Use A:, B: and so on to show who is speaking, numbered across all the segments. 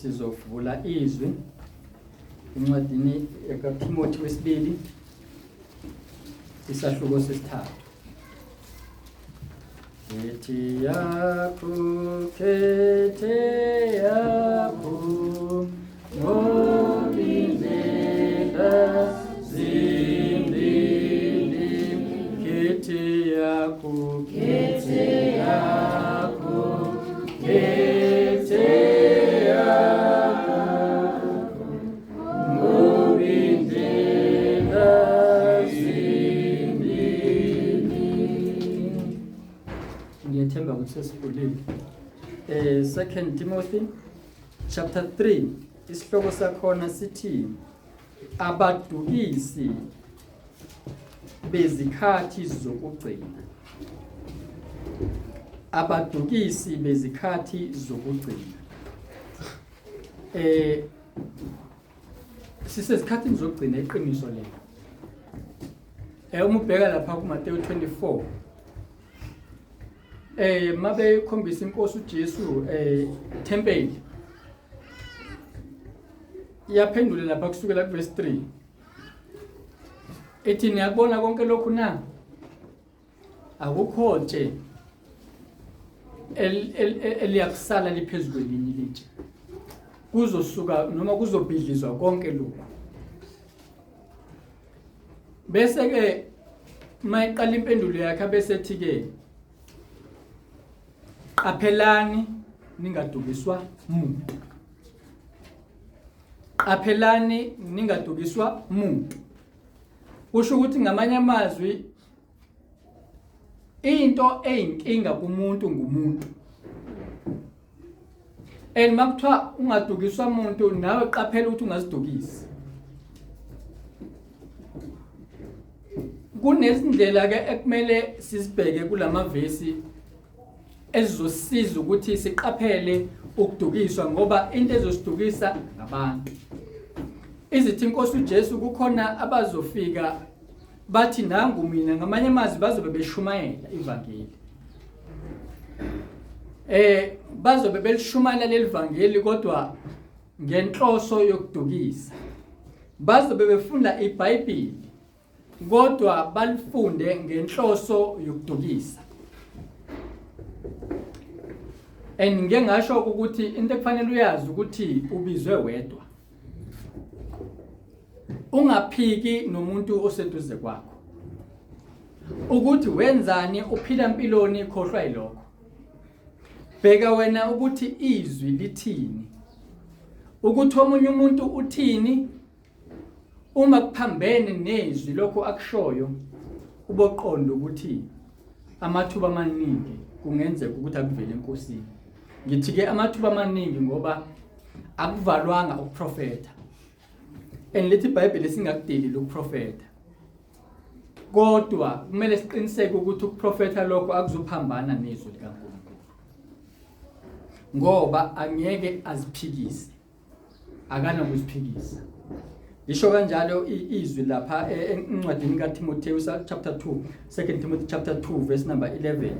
A: sizovula izwi incwadini kaTimothy wesibili isahluko sesithathu. Ethi yakukhethe yakho ngobindlela zimbili khethe yakho khethe yakho khethe yakho ngobindlela zimbili. Ngiyethemba ukuthi sesifundile. 2 Timothy chapter 3 isihloko sakhona sithi abadukisi bezikhathi zokugcina. Abadukisi bezikhathi zokugcina. Sisesikhathini zokugcina iqiniso lelo. Uma ubheka lapha kuMateyu 24 mabe khombisa inkosi uJesu temple yaphendula lapha kusukela ku verse 3 ethi niyabona konke lokhu na akukho nje eliyakusala liphezulu kwelinye ilitshe kuzosuka noma kuzobhidlizwa konke lokhu bese ke mayiqala impendulo yakhe bese ethi ke qaphelani ningadukiswa umuntu. Qaphelani ningadukiswa umuntu. Usho ukuthi ngamanye amazwi into eyinkinga kumuntu ngumuntu. Makuthiwa ungadukiswa umuntu nawe qaphela ukuthi ungazidukisi. Kunezindlela ke ekumele sisibheke kulamavesi ezosiza ukuthi siqaphele ukudukiswa ngoba into ezosidukisa ngabantu. Izithi inkosi uJesu kukhona abazofika bathi nangu mina ngamanye amazwi bazobe beshumayela ivangeli. Bazobe belishumayela lelivangeli kodwa ngenhloso yokudukisa. Bazobe befunda iBhayibheli kodwa balifunde ngenhloso yokudukisa. Ngeke ngasho ukuthi into ekufanele uyazi ukuthi ubizwe wedwa. Ungaphiki nomuntu oseduze kwakho. Ukuthi wenzani uphila impiloni khohlwa yilokho. Bheka wena ukuthi izwi lithini. Ukuthi omunye umuntu uthini uma kuphambene nezwi lokho akushoyo uboqondo ukuthi amathuba amaningi kungenzeka ukuthi akuvele enkosini. Ngithi ke amathuba amaningi ngoba akuvalwanga ukuprofeta. Lithi iBhayibheli singakudeli lokuprofeta. Kodwa kumele siqiniseke ukuthi ukuprofeta lokho akuzophambana nezwi likaNkulunkulu. Ngoba angeke aziphikise. Akana ukuziphikisa. Isho kanjalo izwi lapha encwadini kaTimotheyu chapter 2, 2 Timothy chapter 2 verse number 11.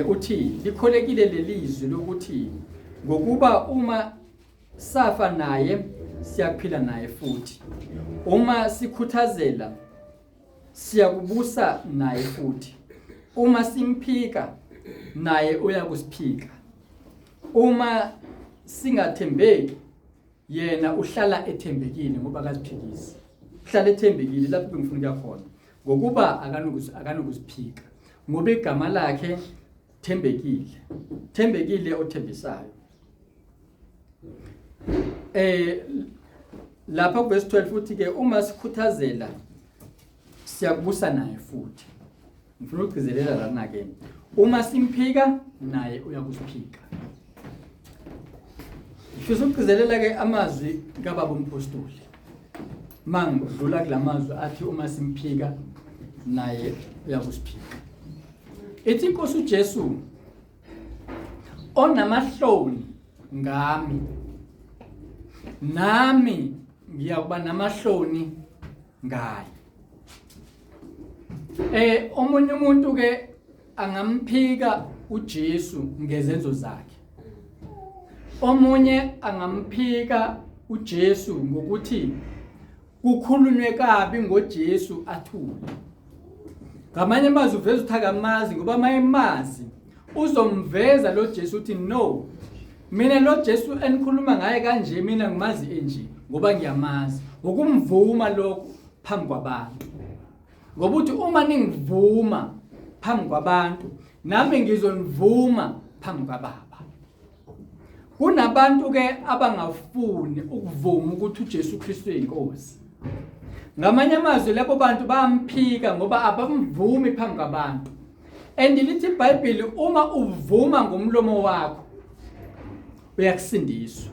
A: Uthi likholekile lelizwi lokuthi ngokuba uma safa naye siyaphila naye futhi. Uma sikhuthazela siyakubusa naye futhi. Uma simphika naye uyakusiphika. Uma singathembeki yena uhlala ethembekile ngoba akaziphikisi. Uhlala ethembekile lapho ngifuna khona. Ngokuba akanokusiphika. Ngoba igama lakhe thembekile. Thembekile othembisayo. Lapha ku verse 12 uthi ke uma sikhuthazela siyakubusa naye futhi. Ngifuna ukugcizelela lana ke. Uma simphika naye uyakusiphika. Ngifuna ukugcizelela ke amazwi kaBaba uMpostoli. Mangidlula kulamazwi athi uma simphika naye uyakusiphika. Ethi inkosi uJesu onamahloni ngami nami ngiyakuba namahloni ngaye. Omunye umuntu ke angamphika uJesu ngezenzo zakhe. omunye angamphika uJesu ngokuthi kukhulunywe kabi ngoJesu athule. Ngamanye amazwi uveza ukuthi akamazi ngoba mayemazi uzomveza lo Jesu uthi no, mina lo Jesu enikhuluma ngaye kanje mina ngimazi enje ngoba ngiyamazi. Ukumvuma lokho phambi kwabantu. Ngoba uthi uma ningivuma phambi kwabantu nami ngizonivuma phambi kwaBaba. Kunabantu ke abangafuni ukuvuma ukuthi uJesu Kristu uyinkosi. Ngamanye amazwi labo bantu bayamphika ngoba abamvumi phambi kwabantu. And lithi iBhayibheli uma uvuma ngomlomo wakho uyakusindiswa.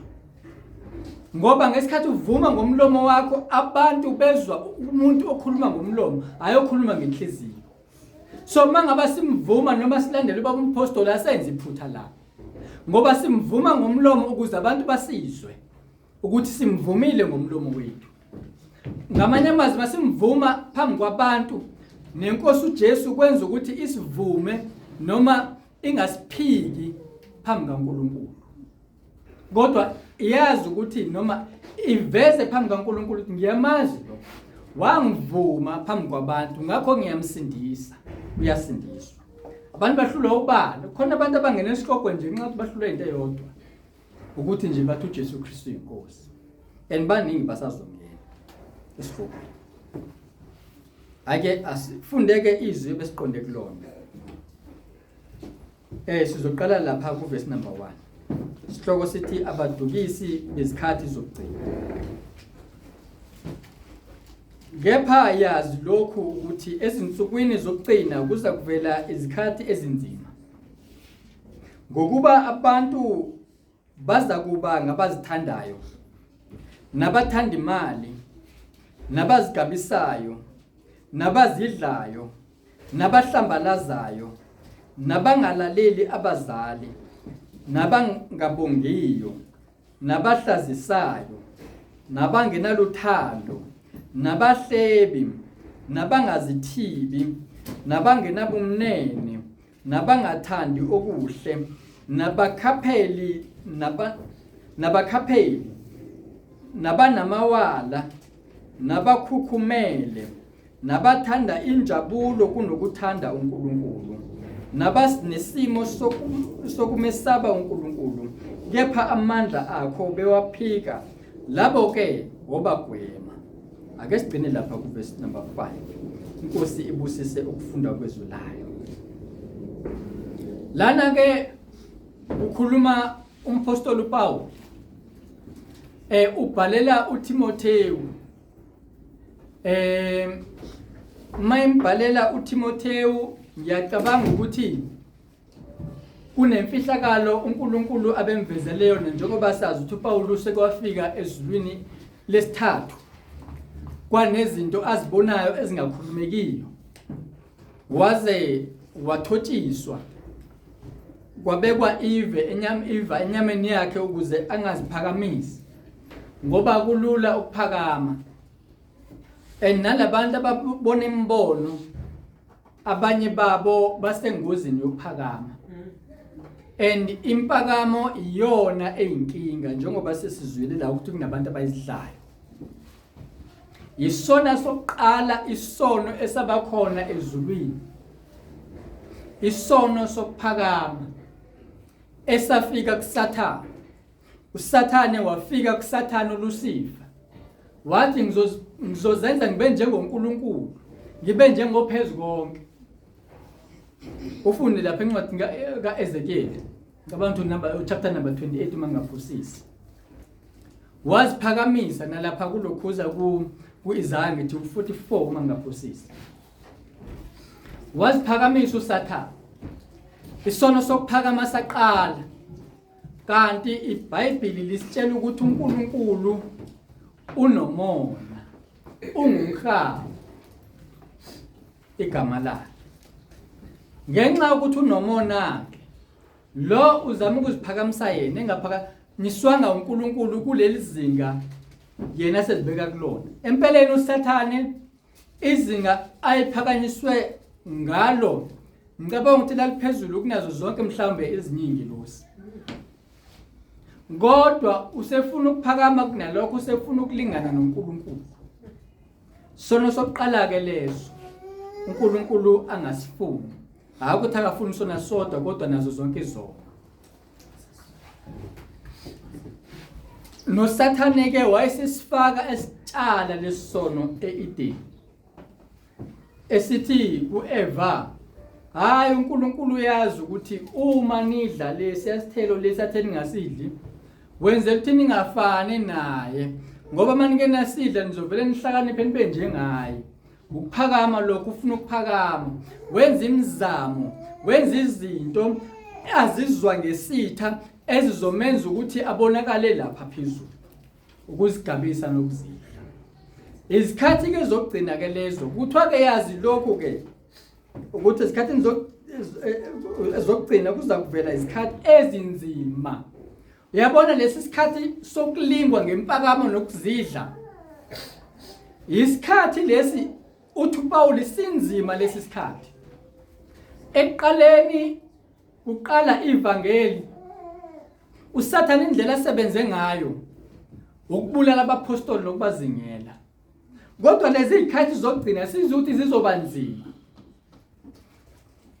A: Ngoba ngesikhathi uvuma ngomlomo wakho abantu bezwa umuntu okhuluma ngomlomo ayokhuluma ngenhliziyo. So mangaba simvuma noma silandele ubaba umpostoli asenze iphutha la. Ngoba simvuma ngomlomo ukuze abantu basizwe ukuthi simvumile ngomlomo wethu. Ngamanye amazwi masimvuma phambi kwabantu nenkosi uJesu kwenza ukuthi isivume noma ingasiphiki phambi kaNkulunkulu. Kodwa iyazi ukuthi noma iveze phambi kaNkulunkulu ukuthi ngiyamazi lo wangivuma phambi kwabantu ngakho ngiyamsindisa. Uyasindiswa. Abantu bahlulwa ubala. Khona abantu abangena esihloko nje nxa bahlulwa into eyodwa ukuthi nje bathi uJesu Kristu inkosi. And baningi basazongena esihloko. Ake asifundeke izwi besiqonde kulona. Sizoqala lapha ku verse number 1. Isihloko sithi abadukisi bezikhathi zokugcina. Kepha yazi lokhu ukuthi ezinsukwini zokugcina kuza kuvela izikhathi ezinzima. Ngokuba abantu baza kuba ngabazithandayo, nabathanda imali, nabazigabisayo, nabazidlayo, nabahlambalazayo, nabangalaleli abazali, nabangabongiyo, nabahlazisayo, nabangenaluthando, nabahlebi, nabangazithibi, nabangenabumnene, nabangathandi okuhle, nabakhapheli, nabanamawala, nabakhukhumele, nabathanda injabulo kunokuthanda uNkulunkulu, nabanesimo sokumesaba uNkulunkulu, kepha amandla akho bewaphika, labo ke obagwema. Ake sigcine lapha ku verse number 5. Inkosi ibusise ukufunda kwezwi layo. Lana ke ukhuluma umpostoli uPaul ubhalela uTimotheo mayimbhalela uTimotheo ngiyacabanga ukuthi kunemfihlakalo uNkulunkulu abemvezeleyo njengoba sazi ukuthi uPaul usekwafika ezulwini lesithathu kwanezinto azibonayo ezingakhulumekiyo waze wathotshiswa kwabekwa Eva enyameni yakhe ukuze angaziphakamisi ngoba kulula ukuphakama. Nalabantu ababona imbono abanye babo basengozini yokuphakama. And impakamo iyona eyinkinga njengoba sesizwile la ukuthi kunabantu abayidlayo. Isona sokuqala isono esabakhona ezulwini. Isono sokuphakama esafika kuSathane. uSathane wafika kuSathane uLucifer. Wathi ngizozenza ngibe njengoNkulunkulu, ngibe njengophezu konke. Ufunde lapha encwadini kaEzekiel, abantu chapter number 28 mangaphosisi. Waziphakamisa nalapha kulokhuza kuIsaya ngithi 44 mangaphosisi. Waziphakamisa uSathane. Isono sokuphakama saqala. Kanti iBhayibheli lisitshela ukuthi uNkulunkulu unomona, ungumhawu igama lakhe. Ngenxa ukuthi unomona ke lo uzama ukuziphakamisa yena engaphakanyiswanga uNkulunkulu kuleli zinga yena sezibeka kulona. Empeleni uSathane izinga ayiphakanyiswe ngalo ngicabanga ukuthi laliphezulu kunazo zonke mhlawumbe eziningi losi. kodwa usefuna ukuphakama kunalokho, usefuna ukulingana noNkulunkulu. Sono sokuqala ke lezo uNkulunkulu angasifuni, hayi ukuthi akafuni sona sodwa kodwa nazo zonke izona. NoSathane ke wayesifaka esitshala lesono eEden, esithi kuEva, hayi uNkulunkulu uyazi ukuthi uma nidla lesi sithelo lesi atheni ngasidli, wenzela ukuthi ningafani naye, ngoba manike nasidla nizovela nihlakaniphe nibe njengaye. Ukuphakama lokho, ufuna ukuphakama, wenza imizamo, wenza izinto azizwa ngesitha ezizomenza ukuthi abonakale lapha phezulu, ukuzigabisa nokuzidla. Izikhathi ke zokugcina ke lezo, kuthiwa ke yazi lokho ke ukuthi izikhathi zokugcina kuza kuvela izikhathi ezinzima. Uyabona lesi sikhathi sokulingwa ngempakamo nokuzidla, isikhathi lesi uthi uPaul sinzima lesi sikhathi. Ekuqaleni uqala ivangeli, uSathane indlela asebenze ngayo ukubulala abapostoli nokubazingela. Kodwa lezi izikhathi zokugcina sizwe ukuthi zizoba nzima,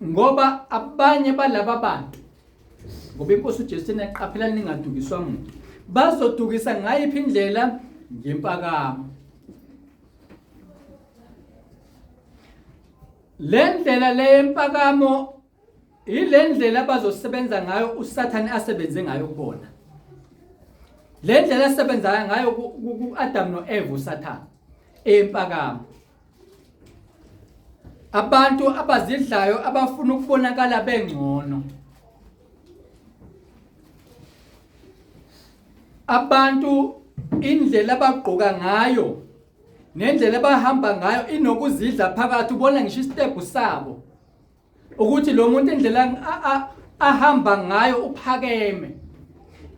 A: ngoba abanye balaba bantu, ngoba inkosi uJesu enaqaphela ningadukiswa umuntu, bazodukisa ngayiphi indlela? Ngempakamo. Le ndlela le yempakamo ile ndlela abazosebenza ngayo uSathane asebenze ngayo kubona. Le ndlela asebenza ngayo kuAdam noEva uSathane empakamo. Abantu abazidlayo abafuna ukubonakala bengcono, abantu indlela abagqoka ngayo nendlela abahamba ngayo inokuzidla phakathi. Ubona ngisho istep sabo ukuthi lo muntu indlela ahamba ngayo uphakeme,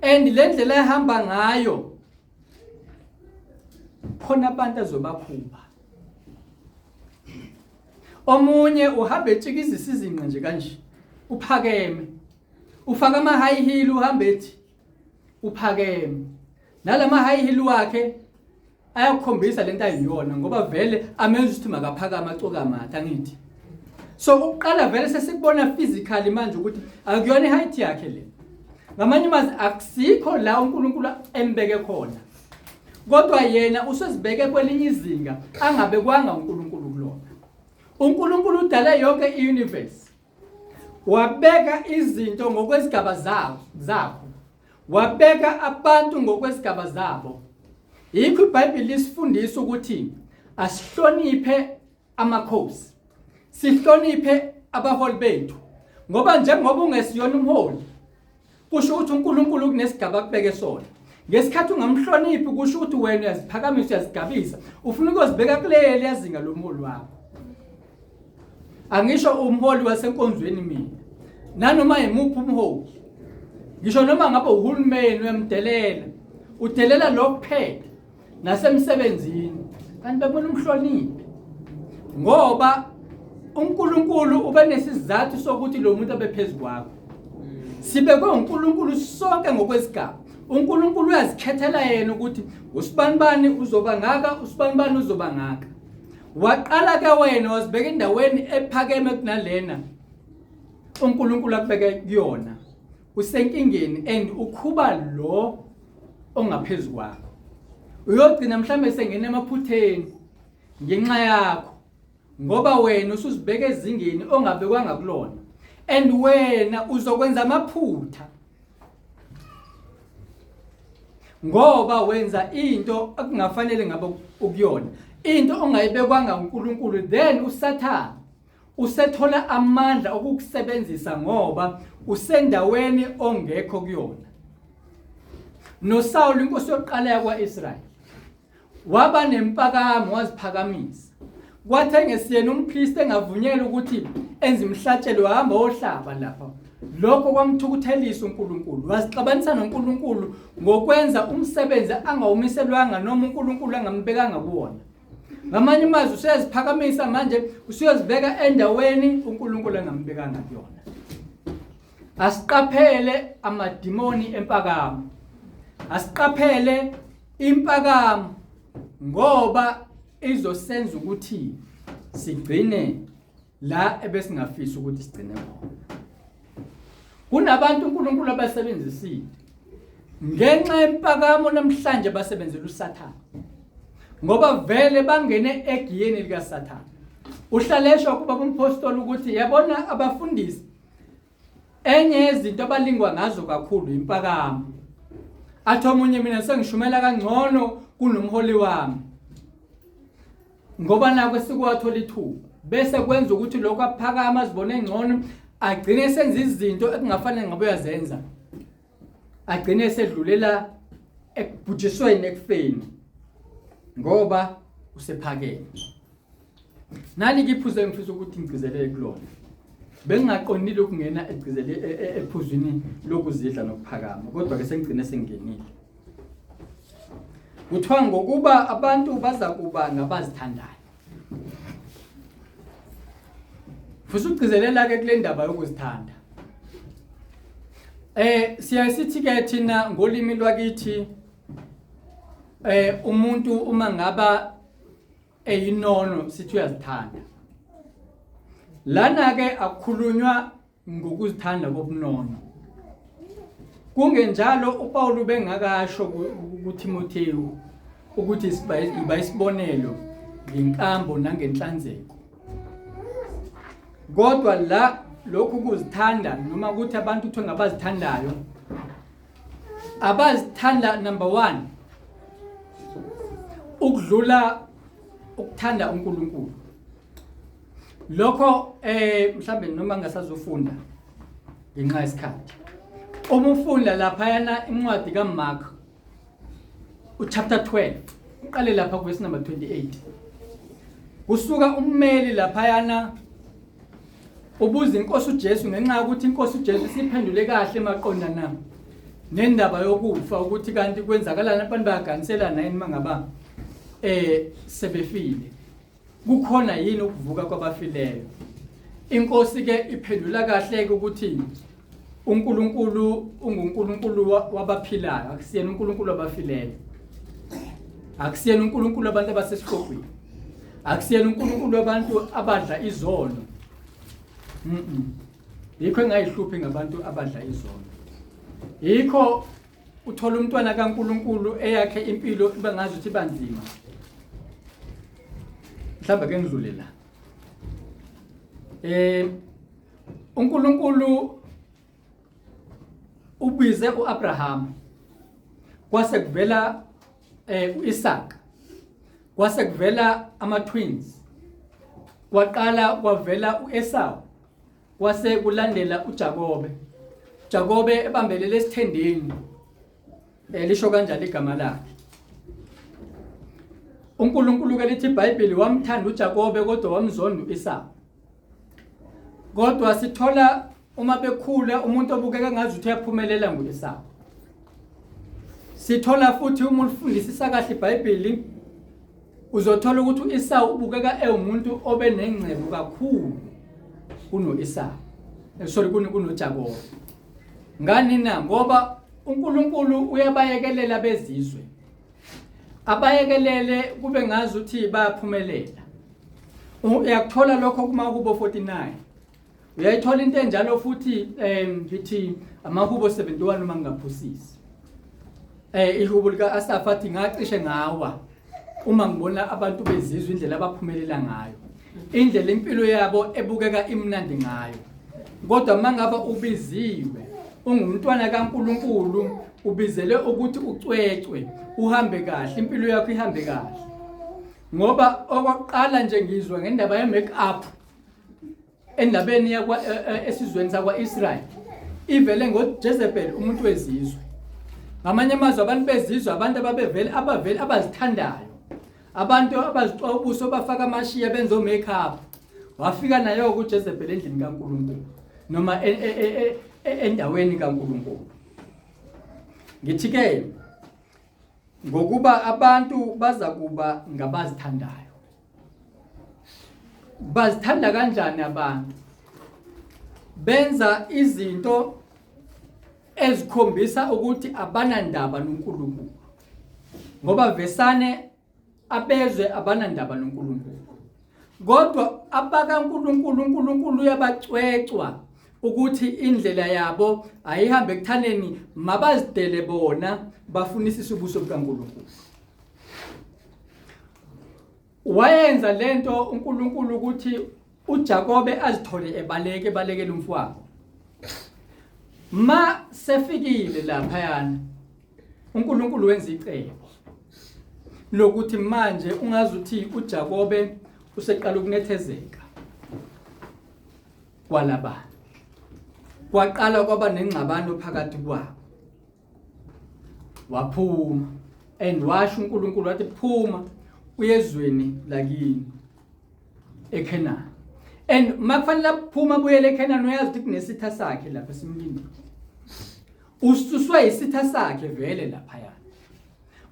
A: and le ndlela ahamba ngayo khona abantu azobaphuba. Omunye uhamba etshikizisa izinqa nje kanje uphakeme, ufaka ama high heel uhamba ethi uphakeme, nalama high heel wakhe ayakhombisa lento ayiyona, ngoba vele amenza ukuthi makaphakama acoka amatha ngithi. So uqala vele sesikubona physically manje ukuthi akuyona iheight yakhe le. Ngamanye amazwi akusikho la uNkulunkulu embeke khona, kodwa yena usezibeke kwelinye izinga angabekwanga uNkulunkulu kulona. uNkulunkulu udala yonke iuniverse, wabeka izinto ngokwezigaba zakho, wabeka abantu ngokwezigaba zabo. Yikho iBhayibheli lisifundisa ukuthi asihloniphe amakhosi, sihloniphe abaholi bethu, ngoba njengoba ungesiyona umholi kusho ukuthi uNkulunkulu kunesigaba akubeke sona. Ngesikhathi ungamhloniphi kusho ukuthi wena uyaziphakamisa, uyazigabisa, ufuna ukuzibeka kuleli yazinga lomholi wakho. Angisho umholi wasenkonzweni mina, nanoma yimuphi umholi, ngisho noma ngabe uhulumeni uyamdelela, udelela lokuphela nasemsebenzini, kanti bebona umhloniphi, ngoba uNkulunkulu ube nesizathu sokuthi lo muntu abe phezulu kwakho. Sibekwe uNkulunkulu sonke ngokwesigaba. uNkulunkulu uyazikhethela yena ukuthi usibanibani uzoba ngaka, usibanibani uzoba ngaka. Waqala ke wena wazibeka endaweni ephakeme kunalena uNkulunkulu akubeke kuyona, usenkingeni and ukhuba lo ongaphezulu kwakho. Uyogcina mhlambe sengena emaphutheni ngenxa yakho, ngoba wena usuzibeka ezingeni ongabekwanga kulona, and wena uzokwenza amaphutha ngoba wenza into akungafanele ngabe ukuyona, into ongayibekwanga uNkulunkulu. Then uSathane usethola amandla okukusebenzisa ngoba usendaweni ongekho kuyona. NoSawuli inkosi yokuqala yakwaIsrayeli waba nempakamo, waziphakamisa. Kwathi engesiyena umpriest engavunyelwa ukuthi enze imhlatshelo, wahamba ohlaba lapha. Lokho kwamthukuthelisa uNkulunkulu, wazixabanisa noNkulunkulu ngokwenza umsebenzi angawumiselwanga noma uNkulunkulu angambekanga kuwona. Ngamanye amazwi usuyaziphakamisa manje, usuyazibeka endaweni uNkulunkulu angambekanga kuyona. Asiqaphele amadimoni empakamo. asiqaphele impakamo ngoba izosenza ukuthi sigcine la ebesingafisa ukuthi sigcine khona. Kunabantu uNkulunkulu abasebenzisile ngenxa yempakamo namhlanje basebenzela uSathane ngoba vele bangene egiyeni lika Sathane. Uhlaleshwa kuba umpostoli ukuthi yabona abafundisi enye yezinto abalingwa ngazo kakhulu impakamo. Athi omunye mina sengishumela kangcono kunomholi wami ngoba nako sikwathola ithuba bese kwenza ukuthi lokho aphakama azibone ngcono agcine senza izinto ekungafanele ngabe uyazenza, agcine sedlulela ekubhujisweni ekufeni ngoba usephakeme. Nani ngiphuze ngifisa ukuthi ngigcizelele kulona. Bengingaqondile ukungena ephuzwini lokuzidla nokuphakama kodwa ke sengigcine sengingenile. Kuthiwa ngokuba abantu baza kuba ngabazithandayo. Futhi ugcizelela ke kule ndaba yokuzithanda. Siyasithi ke thina ngolimi lwakithi umuntu uma ngaba eyinono sithi uyazithanda. Lana ke akukhulunywa ngokuzithanda kobunono. Kungenjalo uPaul bengakasho kuTimotheyu ukuthi iba isibonelo ngenkambo nangenhlanzeko. Kodwa la lokhu kuzithanda noma ukuthi abantu kuthiwa ngabazithandayo, abazithanda number 1 ukudlula ukuthanda uNkulunkulu. Lokho mhlambe noma ngasazofunda ngenxa yesikhathi. Uma ufunda lapha yana incwadi kaMark uchapter 12 uqale lapha verse number 28. Kusuka ummeli lapha yana ubuza inkosi uJesu ngenxa ukuthi inkosi uJesu siphendule kahle emaqondana nendaba yokufa ukuthi kanti kwenzakalana abantu bayaganiselana yini mangaba sebefile. Kukhona yini ukuvuka kwabafileyo? Inkosi ke iphendula kahle ukuthi uNkulunkulu unguNkulunkulu wabaphilayo, akusiyena uNkulunkulu wabafileyo. Akusiyena uNkulunkulu abantu abasesiqopini. Akusiyena uNkulunkulu wabantu abadla izono. Yikho engayihluphi ngabantu abadla izono. Yikho uthola umntwana kaNkulunkulu eyakhe impilo iba ngazi ukuthi banzima. Mhlawumbe ke ngidlule la. uNkulunkulu ubize uAbraham. Kwase kuvela uIsaac. Kwase kuvela ama-twins. Kwaqala kwavela uEsau. Kwase kulandela uJakobe. Jakobe ebambelele esithendeni. Lisho kanjalo igama lakhe. uNkulunkulu ke lithi iBhayibheli wamthanda uJakobe kodwa wamzonda uEsau. Kodwa sithola uma bekhula umuntu obukeka ngazi ukuthi uyaphumelela nguEsau. Sithola futhi uma ulifundisisa kahle iBhayibheli uzothola ukuthi uEsau ubukeka umuntu obenengcebo kakhulu kunoEsau. Sorry kunoJakobe. Ngani na ngoba uNkulunkulu uyabayekelela bezizwe. Abayekelele kube ngazi ukuthi bayaphumelela. Uyakuthola lokho kuma Hubo 49. Uyayithola into enjalo futhi ngithi amaHubo 71 uma ngingaphusisi. Ihubo lika Asafa athi ngacishe ngawa uma ngibona abantu bezizwe indlela abaphumelela ngayo. Indlela impilo yabo ebukeka imnandi ngayo. Kodwa mangaba ubiziwe ungumntwana kaNkulunkulu ubizele ukuthi ucwecwe uhambe kahle impilo yakho ihambe kahle. Ngoba okwaqala nje ngizwa ngendaba ye make up endabeni yakwa esizweni sakwaIsrael ivele ngoJezebel umuntu wezizwe. Ngamanye amazwi abantu bezizwe abantu ababevele abazithandayo. Abantu abazicwa ubuso bafaka amashiya benzo make up. Wafika nayo kuJezebel endlini kaNkulunkulu noma endaweni kaNkulunkulu. Ngithi ke ngokuba abantu baza kuba ngabazithandayo. Bazithanda kanjani abantu? Benza izinto ezikhombisa ukuthi abanandaba noNkulunkulu. Ngoba vesane abezwe abanandaba noNkulunkulu. Kodwa abakaNkulunkulu uNkulunkulu uyabacwecwa ukuthi indlela yabo ayihambe ekuthaneni, mabazidele bona bafunisise ubuso bukaNkulunkulu. Wayenza lento uNkulunkulu ukuthi uJakobe azithole ebalekela umfowabo. Ma sefikile lapha yana uNkulunkulu wenza icebo lokuthi manje ungazuthi uJakobe useqala ukunethezeka kwalaba. Kwaqala kwaba nengxabano phakathi kwabo. Waphuma washo uNkulunkulu wathi phuma uyezweni lakini eKhenani. Makufanele aphuma buyele eKhenani, uyazi ukuthi kunesitha sakhe lapha esimlindile. Ususwe isitha sakhe vele lapha yana.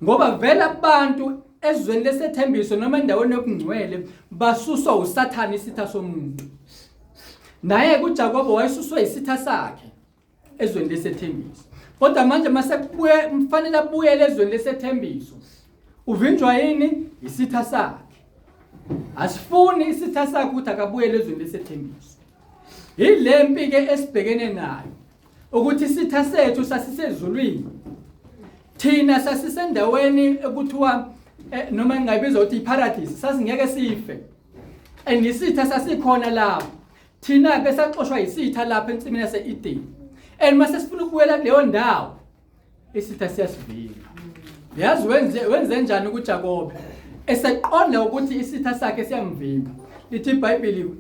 A: Ngoba vele abantu ezweni lesethembiso noma endaweni yokungcwele basuswa uSathane isitha somuntu. Naye kuJakobe wayesuswe isitha sakhe ezweni lesethembiso. Kodwa manje mase kufanele abuyele ezweni lesethembiso. Uvinjwa yini? Isitha sakhe. Asifuni isitha sakhe ukuthi akabuyele ezweni lesethembiso. Yilempi ke esibhekene nayo ukuthi isitha sethu sasisezulwini. Thina sasisendaweni ekuthiwa noma ngingayibizwa ukuthi iparadise, sasingeke sife. Isitha sasikhona lapho. Thina ke saxoshwa isitha lapha ensimini yase-Eden. Mase sifuna ukubuyela kuleyo ndawo, isitha siyasivimba. Yazi wenze njani kuJakobe? Eseqonda ukuthi isitha sakhe siyamvimba. Lithi iBhayibheli,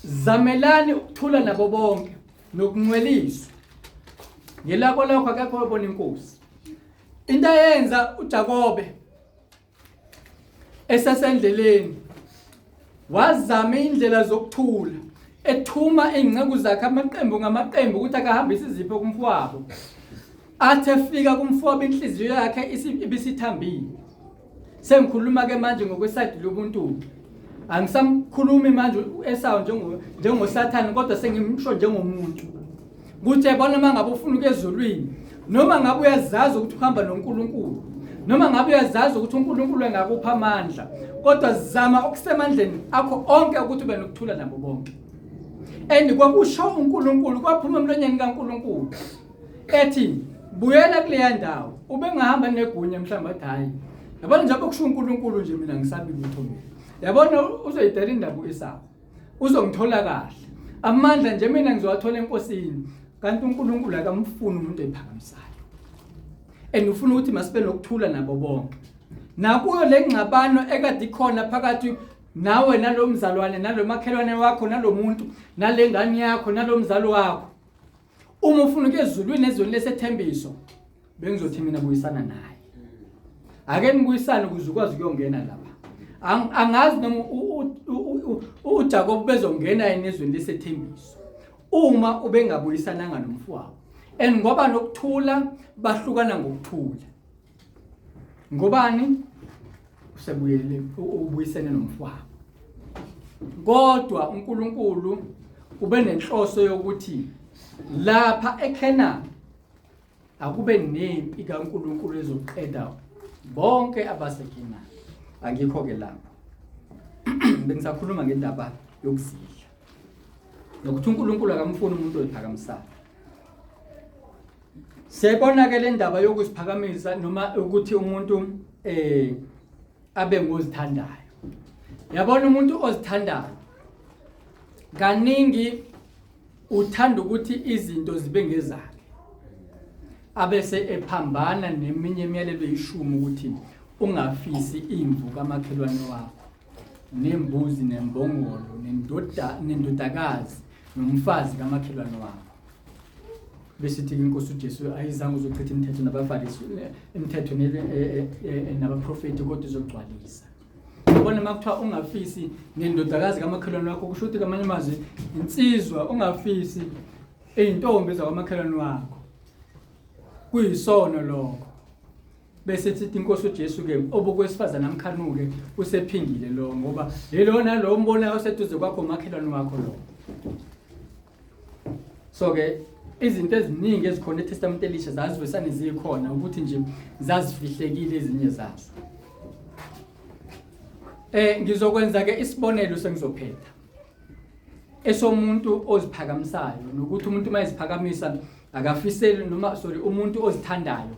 A: zamelani ukuthula nabo bonke nokungcweliswa. Ngelako lokho akekho obona inkosi. Into ayenza uJakobe esasendleleni wazama indlela zokuthula, ethuma ingceku zakhe amaqembu ngamaqembu ukuthi akahambise izipho kumfowabo. Athe efika kumfowabo inhliziyo yakhe ibisithambile. Sengikhuluma ke manje ngokwesayidi lobuntu. Angisamkhulumi manje eSawu njengoSathane, kodwa sengimsho njengomuntu. Kuthi yabona mangabe ufuna ukezulwini, noma ngabe uyazazi ukuthi uhamba noNkulunkulu, noma ngabe uyazazi ukuthi uNkulunkulu engakupha amandla, kodwa zama okusemandleni akho onke ukuthi ube nokuthula nabo bonke. Kwakusho uNkulunkulu, kwaphuma emlonyeni kaNkulunkulu ethi buyela kuleya ndawo. Ubengahamba negunya mhlawumbe athi hayi, yabona nje okusho uNkulunkulu nje mina ngisabile uthomile. Yabona uzoyidela indaba uEsawu, uzongithola kahle. Amandla nje mina ngizowathola enkosini, kanti uNkulunkulu akamfuni umuntu ephakamisayo. Ufuna ukuthi masibe nokuthula nabo bonke. Nakuyo lengxabano ekade ikhona phakathi nawe nalomzalwane, nalomakhelwane wakho, nalomuntu, nalengane yakho, nalomzalo wakho. Uma ufuna ukezulwini ezweni lesethembiso, bengizothi mina buyisana naye. Ake nibuyisane ukuze ukwazi ukuyongena lapha. Angazi noma uJakobe bezongena ezweni lesethembiso uma ubengabuyisananga nomfowabo. Ngoba nokuthula bahlukana ngokuthula. Ngobani? Usebuyele ubuyisene nomfowabo. Kodwa uNkulunkulu ube nenhloso yokuthi lapha eKhenani akube nempi kaNkulunkulu ezoqeda bonke abaseKhenani. Angikho ke lapho. Bengisakhuluma ngendaba yokuzidla. Nokuthi uNkulunkulu akamfuni umuntu oyiphakamisayo. Siyabona ke le ndaba yokuziphakamisa noma ukuthi umuntu abe ngozithandayo. Yabona umuntu ozithandayo kaningi uthanda ukuthi izinto zibe ngezakhe. Abese ephambana neminye imiyalelo eyishumi ukuthi ungafisi imvu kamakhelwane wakho, nembuzi, nembongolo, nendodakazi, nomfazi kamakhelwane wakho. Bese ithi inkosi uJesu ayizange uzochitha imithetho nabaFarisi, imithetho nabaprofeti kodwa izogcwalisa. Ubona makuthiwa ungafisi nendodakazi kamakhelwane wakho, kusho ukuthi kamanye amazwi insizwa ungafisi eintombi zakwamakhelwane wakho. Kuyisono lokho. Bese sithi inkosi uJesu ke obokwesifazana namkhanuke usephingile lo, ngoba lelona lo umbona oseduze kwakho umakhelwane wakho lo. So ke izinto eziningi ezikhona eTestament elisha zazivesane zikhona ukuthi nje zazifihlekile ezinye zazo. Ngizokwenza ke isibonelo sengizophetha. Esomuntu oziphakamisayo nokuthi umuntu mayiziphakamisa akafiseli umuntu ozithandayo.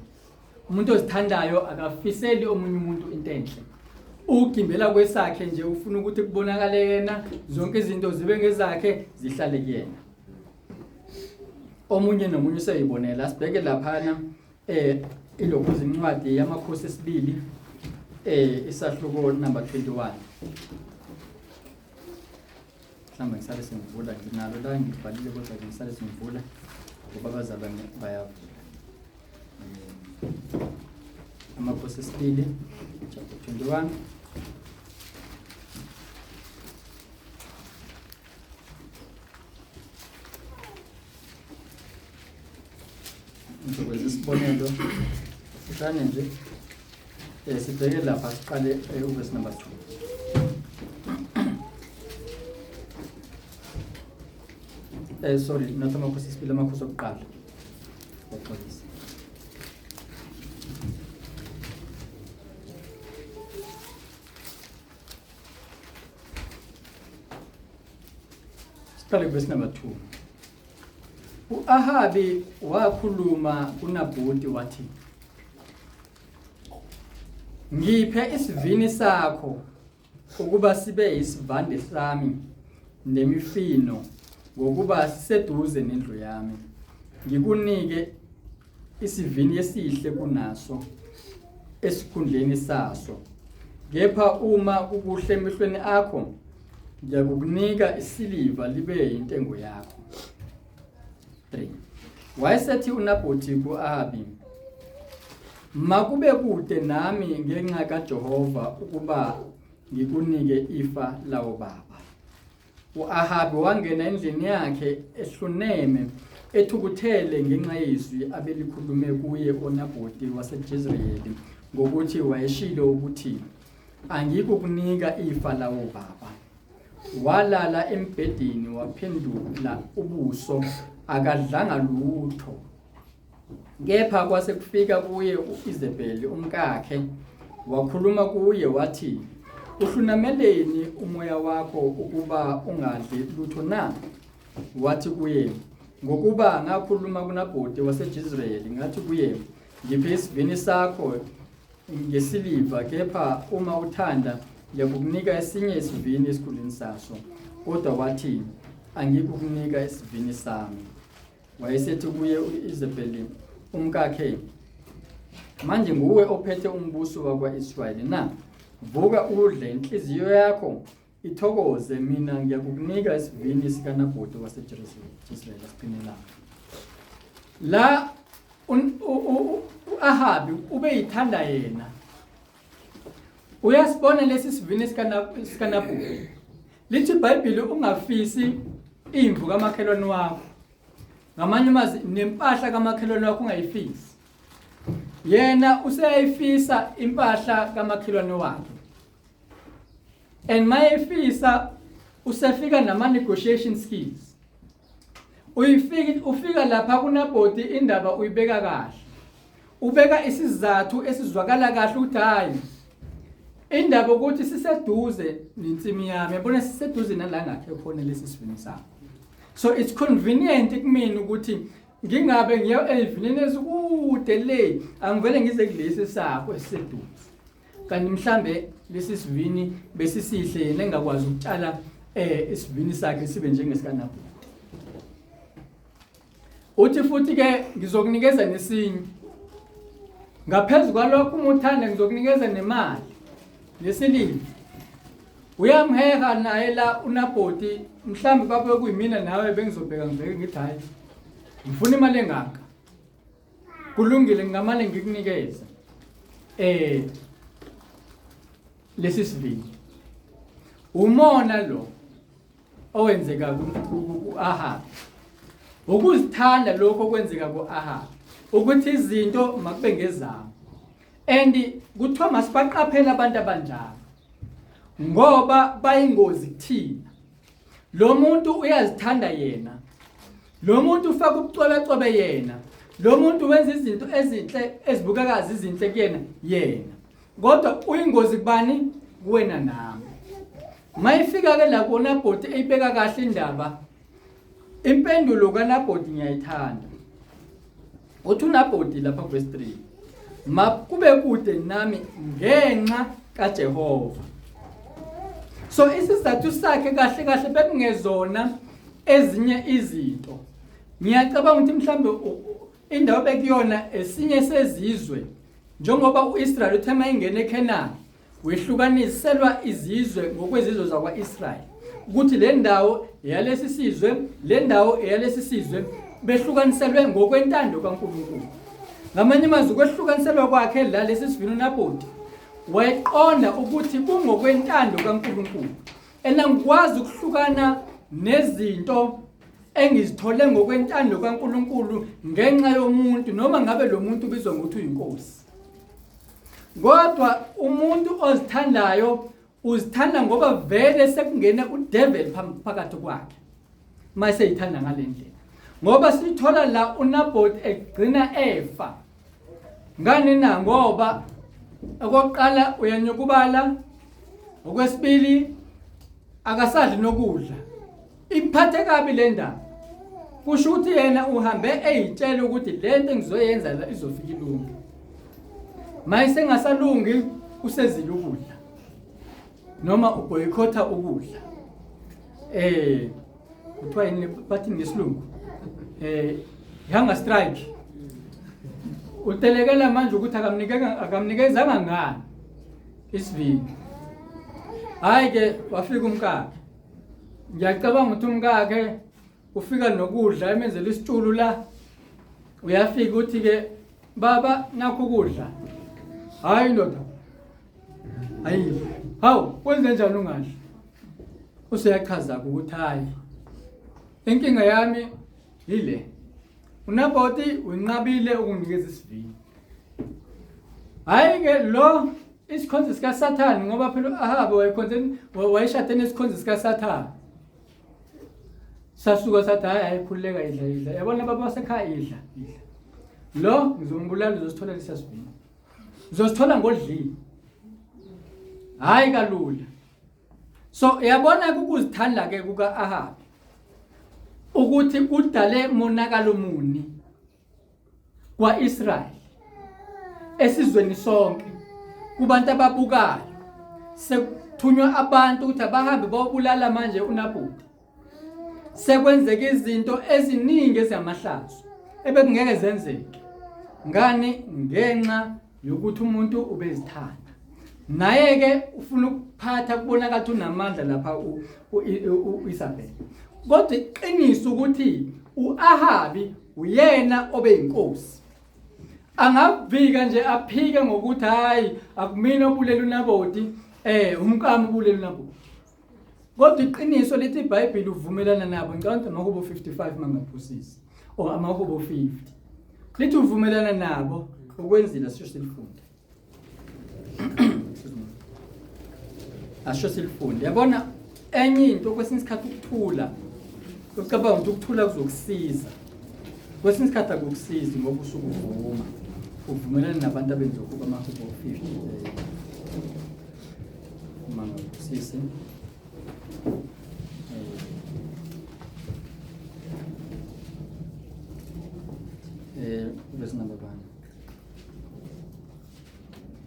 A: Umuntu ozithandayo akafiseli omunye umuntu into enhle. Ugimbela kwesakhe nje ufuna ukuthi kubonakale yena, zonke izinto zibe ngezakhe zihlale kuyena. Omunye nomunye useyibonela. Sibheke laphana ilokhu zincwadi yamakhosi esibili isahluko number 21. Mhlawumbe ngisale sengivula nginalo la ngibhalile kodwa ngisale sengivula ngoba abazalwane baya amakhosi esibili chapter 21. Ngizokwenza isibonelo fushane nje sibheke lapha siqale uverse number 2. Sorry, not amakhosi esibili, amakhosi okuqala. Baxolisa. Siqale uverse number 2. U-Ahabi wakhuluma kuNabhoti wathi, ngiphe isivini sakho ukuba sibe isivande sami nemifino ngokuba siseduze nendlu yami. Ngikunike isivini esihle kunaso esikhundleni saso. Kepha uma kukuhle emehlweni akho, ngiyakunika isiliva libe intengo yakho. 3. Wayesethi uNabhoti ku-Ahabi, makube kude nami ngenxa kaJehova ukuba ngikunike ifa lawo baba. U-Ahabi wangena endlini yakhe ehluneme ethukuthele ngenxa yezwi abelikhulume kuye uNabhoti waseJezreeli ngokuthi wayeshilo ukuthi angikukunika ifa lawo baba. Walala embhedeni waphendula ubuso akadlanga lutho. Kepha kwase kufika kuye uIzebeli umkakhe wakhuluma kuye wathi, uhlunameleni umoya wakho ukuba ungadli lutho na? Wathi kuye, ngokuba ngakhuluma kuNabhoti waseJezreeli ngathi kuye, ngiphe isivini sakho ngesiliva, kepha uma uthanda ngiyakukunika esinye isivini esikhundleni saso. Kodwa wathi, angikukunika isivini sami. Wayesethi kuye uIzebeli umkakhe, manje nguwe ophethe umbuso wakwa-Israyeli na? Vuka udle, inhliziyo yakho ithokoze, mina ngiyakukunika isivini sikaNabhoti waseJezreeli. Asiphinela la u-Ahabi ube yithanda yena. Uyasibona lesi sivini sikaNabhoti. Lithi iBhayibheli ungafisi imvu kamakhelwane wakho. Ngamanye amazwi nempahla kamakhelwane wakho ungayifisi. Yena useyayifisa impahla kamakhelwane wakhe. And mayefisa usefika nama negotiation skills. Ufika lapha kuNabhoti indaba uyibeka kahle. Ubeka isizathu esizwakala kahle ukuthi hayi indaba ukuthi siseduze nensimi yami. Yabona siseduze nala ngakhe khona lesi sivini sakho. So it's convenient kumina ukuthi ngingabe ngiya evinini ezikude le angivele ngize kulesi sakho esiseduze. Kanti mhlambe lesi sivini besisihle yena engakwazi ukutshala isivini sakhe sibe njengesikaNabhoti. Uthi futhi ke ngizokunikeza nesinye. Ngaphezulu kwalokho uma uthanda ngizokunikeza nemali nesiliva. Uyamheha naye la uNabhoti, mhlambe babe kuyimina nawe bengizobheka ngiveke ngithi hayi ngifuna imali engaka. Kulungile ngamane ngikunikeza lesi sivini. Umona lo owenzeka ku-Ahabi. Ukuzithanda lokho okwenzeka ku-Ahabi. Ukuthi izinto makube ngezami. And kuthiwa masibaqaphela abantu abanjalo. Ngoba bayingozi kuthina. Lo muntu uyazithanda yena. lo muntu ufaka ubucwebe yena, lo muntu wenza izinto ezinhle ezibukekazi izinhle kuyena yena, kodwa uyingozi kubani? Kuwena nami. Mayifika ke la kuNabhothi eyibeka kahle indaba, impendulo kaNabhothi ngiyayithanda. Uthi uNabhothi lapha verse 3, makube kude nami ngenxa kaJehova. So isizathu sakhe kahle kahle bekungezona ezinye izinto. Ngiyacabanga ukuthi mhlambe indawo bekuyona esinye sezizwe, njengoba uIsrael uthe mayingena eKhanani wehlukaniselwa izizwe ngokwezizwe zakwa-Israyeli, ukuthi le ndawo eyalesi sizwe, le ndawo eyalesi sizwe, behlukaniselwe ngokwentando kaNkulunkulu. Ngamanye amazwi ukwehlukaniselwa kwakhe la lesi sivini uNabhothi wayeqonda ukuthi kungokwentando kaNkulunkulu. Ngikwazi ukuhlukana nezinto engizithole ngokwentando kaNkulunkulu ngenxa yomuntu, noma ngabe lo muntu ubizwa ngokuthi uyinkosi. Kodwa umuntu ozithandayo uzithanda ngoba vele sekungena udevil phakathi kwakhe. Mase yithanda ngale ndlela. Ngoba sithola la uNabhothi egcina efa. Ngani na? Ngoba okokuqala uyanyukubala, okwesibili akasadli nokudla. Imphathe kabi le ndaba. Kusho ukuthi yena uhambe eyitshela ukuthi lento engizoyenza la izofika ilungu. Mayise ngasalungi usezile ukudla. Noma uboycotha ukudla. Kuthiwa yini bathi ngesilungu? Hunger strike. Utelekela manje ukuthi akamnikezanga ngani isivini. Hayi ke wafika umkakhe. Ngiyacabanga ukuthi umkakhe ufika nokudla emenzela isitulo la. Uyafika uthi ke baba nakho ukudla. Hayi ndoda. Hayi. Hawu, wenze njani ungadli? Useyachaza ukuthi hayi. Inkinga yami yile. uNabhothi unqabile ukunikeza isivini. Hayi ke lo isikhonzi sika Sathane, ngoba phela Ahabe wayeshade nesikhonzi sika Sathane. Sasuka sathi hayi khuleka idla. Yabona baba wasekhaya idla. Lo ngizombulala uzosithola lesivini. Uzosithola ngodlini. Hayi kalula. So yabona ukuzithanda ke kuka Ahabe ukuthi udale monakalo muni kwaIsrayeli esizweni sonke, kubantu ababukayo. Sekuthunywa abantu ukuthi abahambe bayobulala manje uNabhothi. Sekwenzeka izinto eziningi ezamahlazo ebekungeke zenzeke. Ngani? Ngenxa yokuthi umuntu ubezithanda. Naye ke ufuna ukuphatha kubonakala ukuthi unamandla lapha uIsabel. Kodwa iqiniso ukuthi uAhabi uyena obeyinkosi. Angavika nje aphike ngokuthi hayi akumina obulela uNabhothi, umkami ubulela uNabhothi. Kodwa iqiniso lithi iBhayibheli uvumelana nabo. Ngicabanga amaHubo 55 mangaphosisi or amaHubo 50. Lithi uvumelana nabo ukwenzile sisho silifunde. Asho silifunde. Yabona enye into kwesinye isikhathi ukuthula. Ucabanga ukuthi ukuthula kuzokusiza. Kwesinye isikhathi akukusizi ngoba usuku uvuma. Uvumelana nabantu abenza ukuba amaHubo 50. Mangaphosisi. Verse number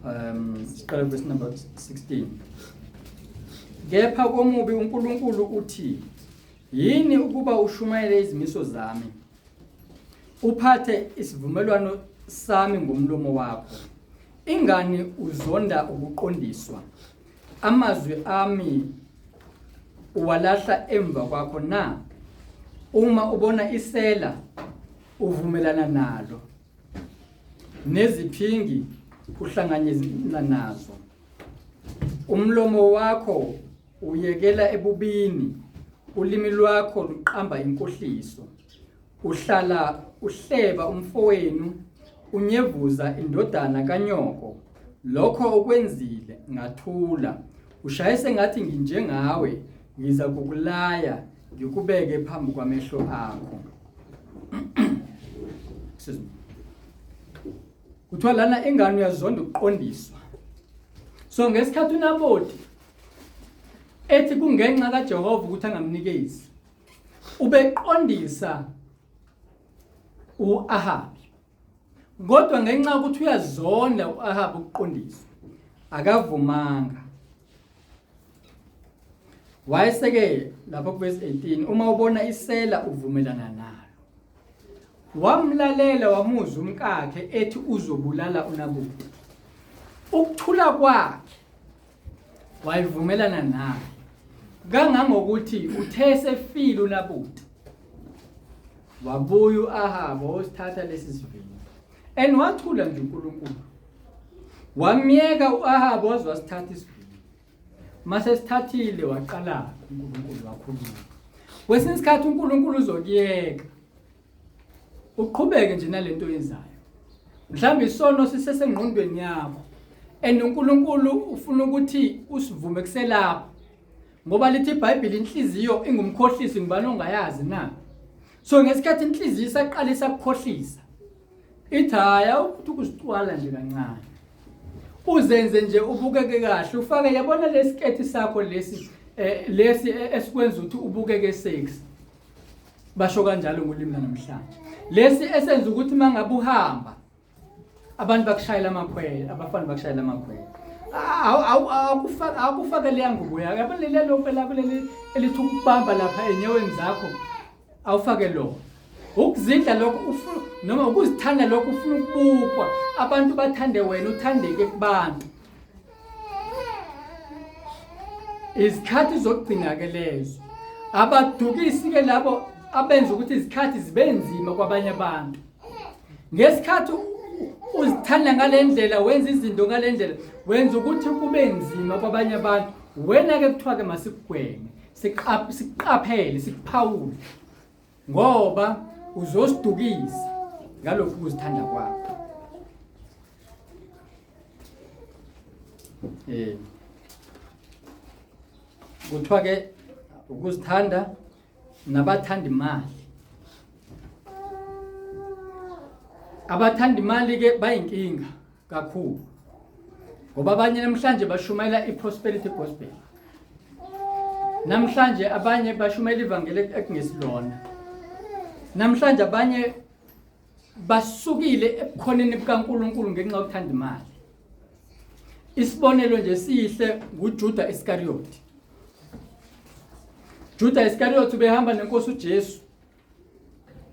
A: 1. Verse number 16. Kepha komubi uNkulunkulu uthi, yini ukuba ushumayele izimiso zami, uphathe isivumelwano sami ngomlomo wakho? Ingani uzonda ukuqondiswa? Amazwi ami uwalahla emva kwakho na? Uma ubona isela uvumelana nalo, neziphingi uhlanganyela nazo. Umlomo wakho uyekela ebubini, ulimi lwakho luqamba inkohliso. Uhlala uhleba umfowenu, unyevuza indodana kanyoko. Lokho okwenzile ngathula. Ushayise ngathi nginjengawe, ngiza kukulaya ngikubeke phambi kwamehlo akho. kuthiwa lana ingane uyazonda ukuqondiswa. So ngesikhathi uNaboti ethi kungenxa kaJehova ukuthi angamnikezi, ubeqondisa uAhabi. Kodwa ngenxa ukuthi uyazonda uAhabi ukuqondisa, akavumanga. Wayeseke lapho kuverse 18, uma ubona isela uvumelana nalo. Wamlalela wamuzwa umkakhe ethi uzobulala uNaboti. Ukuthula kwakhe wayivumelana naye. Kangangokuthi uthe sefile uNaboti, wabuya uAhabi wasithatha lesi sivini. Wathula nje uNkulunkulu. Wamyeka uAhabi wasithatha isivini. Mase sithathile waqala uNkulunkulu wakhuluma. Kwesinye isikhathi uNkulunkulu uzokuyeka uqhubeke nje nalento yenzayo. Mhlawumbe isono sisesengqondweni yakho. uNkulunkulu ufuna ukuthi usivume kuselapho. Ngoba lithi iBhayibheli inhliziyo ingumkhohlisi ngubani ongayazi na. So ngesikhathi inhliziyo isaqalisa ukukhohlisa, ithi haya ukuthi ukuzicwala nje kancane. Uzenze nje ubukeke kahle, ufake yabona lesiketi sakho lesi esikwenza ukuthi ubukeke sexy. Basho kanjalo ngolimi namhlanje. Lesi esenza ukuthi mangabe uhamba abantu bakushayela amakhwele, abafana bakushayela amakhwele. Akufake le ngubo yakho. Yabona lelo phela kuleli elithi ukubamba lapha enyaweni zakho. Awufake lo. Ukuzidla lokho ufuna noma ukuzithanda lokho ufuna ukubukwa. Abantu bathande wena, uthandeke kubantu. Izikhathi zokugcina ke lezo. Abadukisi ke labo abenza ukuthi izikhathi zibe nzima kwabanye abantu. Ngesikhathi uzithanda ngalendlela, wenza izinto ngalendlela, wenza ukuthi kube nzima kwabanye abantu. Wena ke kuthiwa ke masikugweme, siqaphele, sikuphawule. Ngoba uzosidukisa ngalokho ukuzithanda kwakho. Kuthiwa ke ukuzithanda nabathanda imali. Abathanda imali ke bayinkinga kakhulu. Ngoba abanye namhlanje bashumayela iprosperity gospel. Namhlanje abanye bashumayela ivangeli ekungesilona. Namhlanje abanye basukile ebukhoneni bukaNkulunkulu ngenxa yokuthanda imali. Isibonelo nje sihle nguJuda Iscariot. Juda Iscariot ubehamba nenkosi uJesu.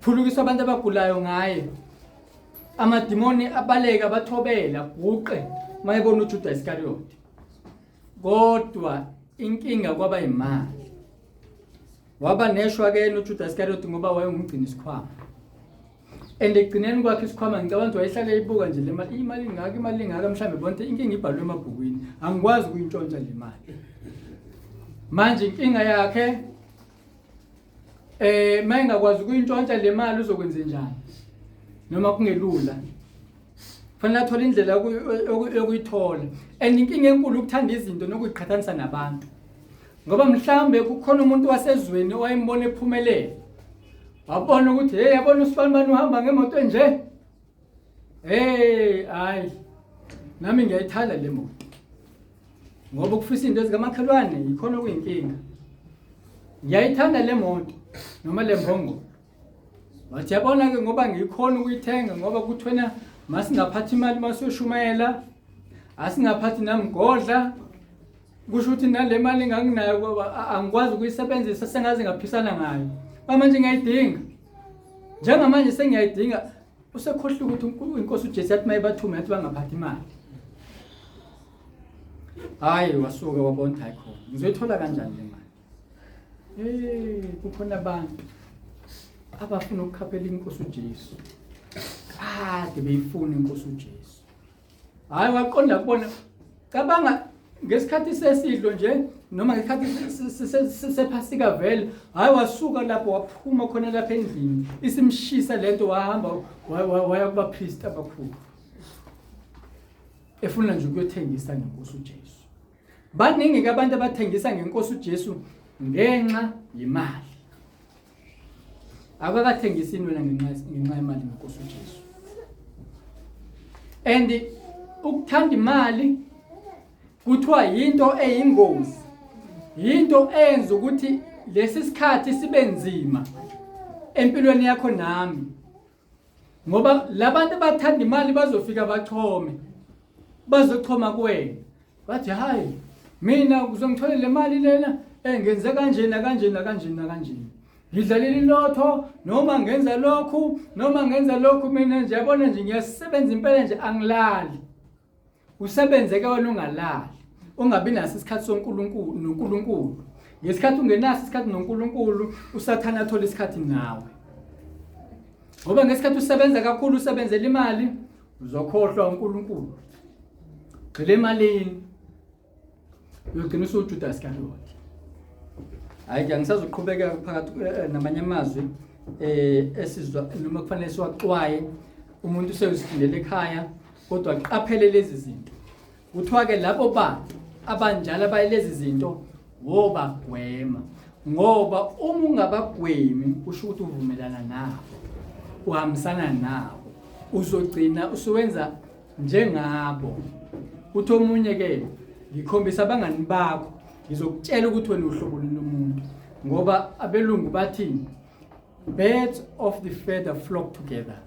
A: Phulukisa abantu abagulayo ngaye. Amadimoni abaleka bathobela guqe mayebona uJuda Iscariot. Kodwa inkinga kwaba imali. Waba neshwa ke uJuda Iscariot ngoba wayengumgcini isikhwama. Ekugcineni kwakhe isikhwama ngicabanga ukuthi wayehlala eyibuka nje le mali, imali ngaka mhlambe bonke inkinga ibhalwe emabhukwini. Angikwazi ukuyintshontsha le mali. Manje inkinga yakhe mayengakwazi ukuyintshontsha le mali uzokwenza njani? Noma kungelula. Fanele athola indlela yokuyithola. Inkinga enkulu ukuthanda izinto nokuziqhathanisa nabantu. Ngoba mhlambe kukhona umuntu wasezweni owayembona ephumelele. Wabona ukuthi yabona uSifanibani uhamba ngemoto nje. Hayi. Nami ngiyayithanda le moto. Ngoba ukufisa into ezikamakhelwane ikhona okuyinkinga. Ngiyayithanda le moto noma le mbongo. Wathi yabona ke ngoba ngikhona ukuyithenga ngoba kuthwena masingaphathi imali masiyoshumayela, asingaphathi namgodla. Kusho ukuthi nale mali enganginayo ngoba angikwazi ukuyisebenzisa sengaze ngaphisana ngayo. Manje ngiyayidinga. Njengamanje sengiyayidinga, usekhohle ukuthi inkosi uJesu yathi mayibathume yathi bangaphathi imali. Hayi wasuka wabona hayi khona. Ngizoyithola kanjani le mali? Kukhona abantu abafuna ukukhaphela inkosi uJesu. Kade beyifuna inkosi uJesu. Hayi waqonda kubona cabanga ngesikhathi sesidlo nje noma ngesikhathi sephasika vele. Hayi wasuka lapho waphuma khona lapha endlini. Isimshisa lento wahamba waya kubapriest abakhulu. Efuna nje ukuyothengisa ngenkosi uJesu. Baningi ke abantu abathengisa ngenkosi uJesu ngenxa yemali. Akakathengisini wena ngenxa yemali ngeNkosi uJesu. And ukuthanda imali kuthiwa yinto eyingozi. Yinto eyenza ukuthi lesi sikhathi sibe nzima empilweni yakho nami. Ngoba labantu abathanda imali bazofika bachome. Bazochoma kuwena. Bathi hayi mina uzongithola le mali lena ngenze kanjena kanjena kanjena kanjena. Ngidlalile ilotho noma ngenza lokhu noma ngenza lokhu mina nje yabona nje ngiyasebenza impela nje angilali. Usebenze ke wena ungalali. Ungabi naso isikhathi soNkulunkulu noNkulunkulu. Ngesikhathi ungenaso isikhathi noNkulunkulu usathana athola isikhathi nawe. Ngoba ngesikhathi usebenza kakhulu usebenzela imali uzokhohlwa uNkulunkulu. Gcile emalini. Uyogcina usuJudas Iscariot. Hayi ke ngisazoqhubeka phakathi namanye amazwi esizwa noma kufanele siwaxwaye umuntu useyizifundela ekhaya kodwa aqaphele lezi zinto. Kuthiwa ke labo bantu abanjalo abayilezi zinto wobagwema ngoba uma ungabagwemi usho ukuthi uvumelana nabo uhambisana nabo uzogcina usuwenza njengabo. Uthi omunye ke ngikhombisa abangani bakho ngizokutshela ukuthi wena uhlobo lomuntu ngoba abelungu bathi birds of the feather flock together.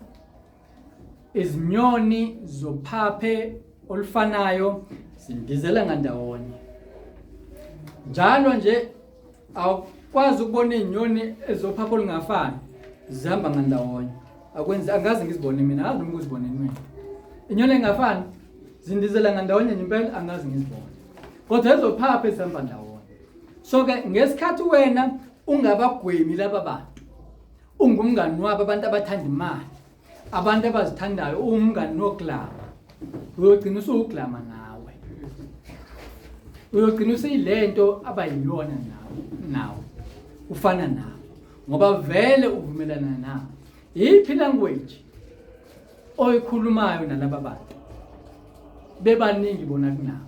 A: Izinyoni zophaphe olufanayo sindizela ngandawonye. Njalo nje awukwazi ukubona izinyoni ezophaphe olungafani zihamba ngandawonye. Akwenza angazi ngizibone mina ngazi noma uzibone mina. Inyoni engafani zindizela ngandawonye impela angazi ngizibone. Kodwa ezophaphe zihamba ndawonye. So ke ngesikhathi wena ungabagwemi laba bantu. Ungumngani wabo abantu abathanda imali. Abantu abazithandayo umngani noklama. Uyogcina usuklama nawe. Uyogcina usiyilento abayiyona nawe. Ufana nawe. Ngoba vele uvumelana nawe. Iphi language oyikhulumayo nalaba bantu? Bebaningi bona kunawe.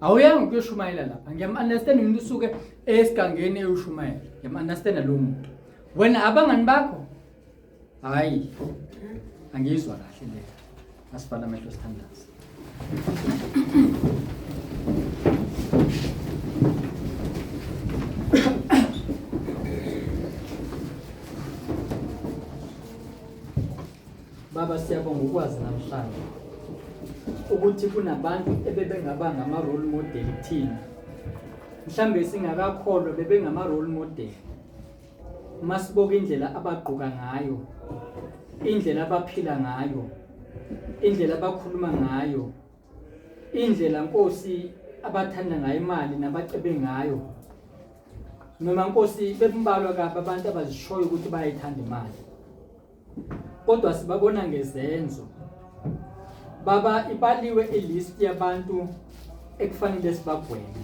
A: Awuyanga ukuyoshumayela lapha. Ngiyam-understand umuntu usuke esigangeni eyoshumayela. Ngiyam-understand lo muntu. Wena abangani bakho? Hayi. Angizwa kahle le. Asifana amehlo sithandaza. Baba siyabonga ukwazi namhlanje ukuthi kunabantu ebebengabanga ama role model kuthina. Mhlambe singakakholwa bebengama role model. Masiboka indlela abagqoka ngayo, indlela abaphila ngayo, indlela abakhuluma ngayo, indlela Nkosi abathanda ngayo imali nabacebe ngayo. Noma Nkosi bembalwa kabi abantu abazishoyo ukuthi bayayithanda imali. Kodwa sibabona ngezenzo. Baba ibaliwe ilist yabantu ekufanele sibagweme.